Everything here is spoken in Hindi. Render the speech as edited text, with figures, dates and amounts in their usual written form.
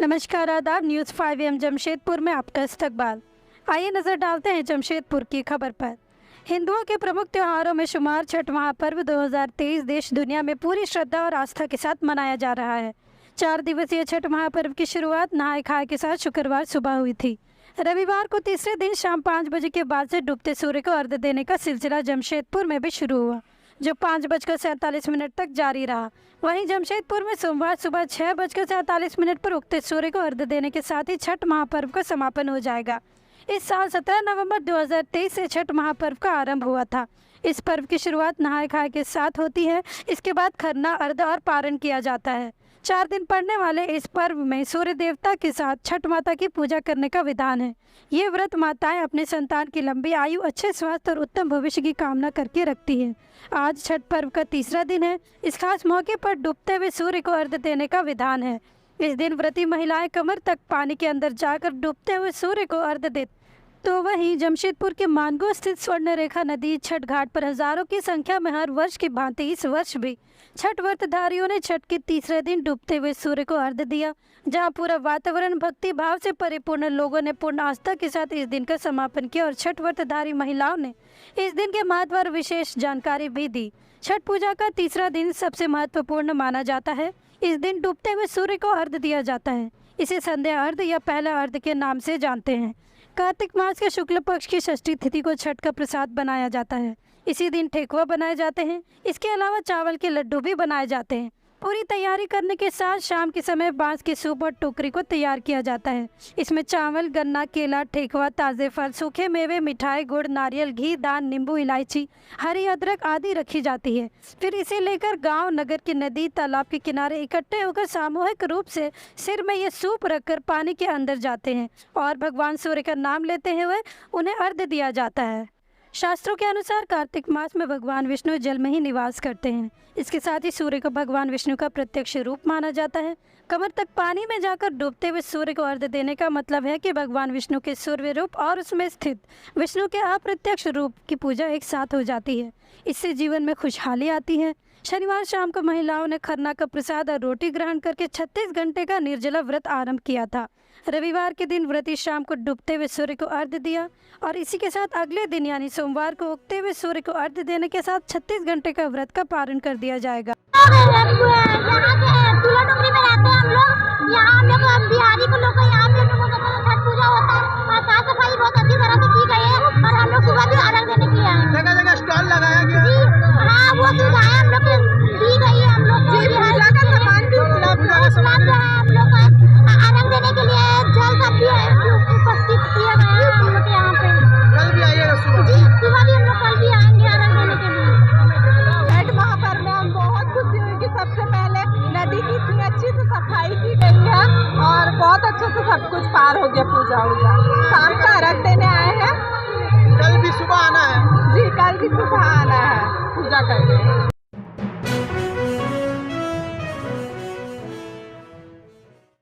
नमस्कार, आदाब। न्यूज़ 5 AM जमशेदपुर में आपका इस्तकबाल। आइए नज़र डालते हैं जमशेदपुर की खबर पर। हिंदुओं के प्रमुख त्योहारों में शुमार छठ महापर्व 2023 देश दुनिया में पूरी श्रद्धा और आस्था के साथ मनाया जा रहा है। 4 दिवसीय छठ महापर्व की शुरुआत नहाय खाए के साथ शुक्रवार सुबह हुई थी। रविवार को तीसरे दिन शाम 5 बजे के बाद से डूबते सूर्य को अर्घ्य देने का सिलसिला जमशेदपुर में भी शुरू हुआ, जो 5:47 तक जारी रहा। वहीं जमशेदपुर में सोमवार सुबह 6:47 पर उगते सूर्य को अर्घ्य देने के साथ ही छठ महापर्व का समापन हो जाएगा। इस साल 17 नवंबर 2023 से छठ महापर्व का आरंभ हुआ था। इस पर्व की शुरुआत नहाय खाए के साथ होती है। इसके बाद खरना, अर्घ्य और पारण किया जाता है। 4 दिन पड़ने वाले इस पर्व में सूर्य देवता के साथ छठ माता की पूजा करने का विधान है। ये व्रत माताएं अपने संतान की लंबी आयु, अच्छे स्वास्थ्य और उत्तम भविष्य की कामना करके रखती हैं। आज छठ पर्व का तीसरा दिन है। इस खास मौके पर डूबते हुए सूर्य को अर्घ्य देने का विधान है। इस दिन व्रती महिलाएं कमर तक पानी के अंदर जाकर डूबते हुए सूर्य को अर्घ्य देती। तो वहीं जमशेदपुर के मानगो स्थित स्वर्ण रेखा नदी छठ घाट पर हजारों की संख्या में हर वर्ष की भांति इस वर्ष भी छठ व्रतधारियों ने छठ के तीसरे दिन डूबते हुए सूर्य को अर्घ्य दिया, जहां पूरा वातावरण भक्ति भाव से परिपूर्ण। लोगों ने पूर्ण आस्था के साथ इस दिन का समापन किया और छठ व्रतधारी महिलाओं ने इस दिन के महत्व और विशेष जानकारी भी दी। छठ पूजा का तीसरा दिन सबसे महत्वपूर्ण माना जाता है। इस दिन डूबते हुए सूर्य को अर्घ्य दिया जाता है। इसे संध्या अर्घ्य या पहला अर्घ्य के नाम से जानते हैं। कार्तिक मास के शुक्ल पक्ष की षष्ठी तिथि को छठ का प्रसाद बनाया जाता है। इसी दिन ठेकुआ बनाए जाते हैं। इसके अलावा चावल के लड्डू भी बनाए जाते हैं। पूरी तैयारी करने के साथ शाम के समय बांस के सूप और टोकरी को तैयार किया जाता है। इसमें चावल, गन्ना, केला, ठेकुआ, ताज़े फल, सूखे मेवे, मिठाई, गुड़, नारियल, घी, दान, नींबू, इलायची, हरी अदरक आदि रखी जाती है। फिर इसे लेकर गांव, नगर की नदी, तालाब के किनारे इकट्ठे होकर सामूहिक रूप से सिर में ये सूप रखकर पानी के अंदर जाते हैं और भगवान सूर्य का नाम लेते हुए उन्हें अर्घ्य दिया जाता है। शास्त्रों के अनुसार कार्तिक मास में भगवान विष्णु जल में ही निवास करते हैं। इसके साथ ही सूर्य को भगवान विष्णु का प्रत्यक्ष रूप माना जाता है। कमर तक पानी में जाकर डूबते हुए सूर्य को अर्घ्य देने का मतलब है कि भगवान विष्णु के सूर्य रूप और उसमें स्थित विष्णु के अप्रत्यक्ष रूप की पूजा एक साथ हो जाती है। इससे जीवन में खुशहाली आती है। शनिवार शाम को महिलाओं ने खरना का प्रसाद और रोटी ग्रहण करके 36 घंटे का निर्जला व्रत आरंभ किया था। रविवार के दिन व्रती शाम को डूबते हुए सूर्य को अर्घ्य दिया और इसी के साथ अगले दिन यानी सोमवार को उगते हुए सूर्य को अर्घ्य देने के साथ 36 घंटे का व्रत का पारण कर दिया जाएगा। बिहारी को लोग यहाँ पे छठ पूजा होता है और साफ सफाई बहुत अच्छी तरह से की गई है और हम लोग सुबह भी अर्घ्य देने के लिए आए हैं। जगह जगह स्टॉल लगाया गया है। हाँ, वो सुविधाएं हम लोग को दी गई है। हम लोग पूजा का सामान भी उपलब्ध है। हम लोग को अर्घ्य देने के लिए जल सब भी उपस्थित किया गया है हम लोग यहाँ पे। कल भी आइएगा सुबह? जी, सुबह भी हम लोग कल भी आएंगे अर्घ्य देने के लिए। छठ महापर्व में हम बहुत खुशी हुई कि सबसे पहले नदी की इतनी अच्छी से सफाई की गई है और बहुत अच्छे से सब कुछ पार हो गया। पूजा वूजा शाम का अर्घ्य देने आए हैं। कल भी सुबह आना है? जी, कल भी सुबह आना है पूजा करने।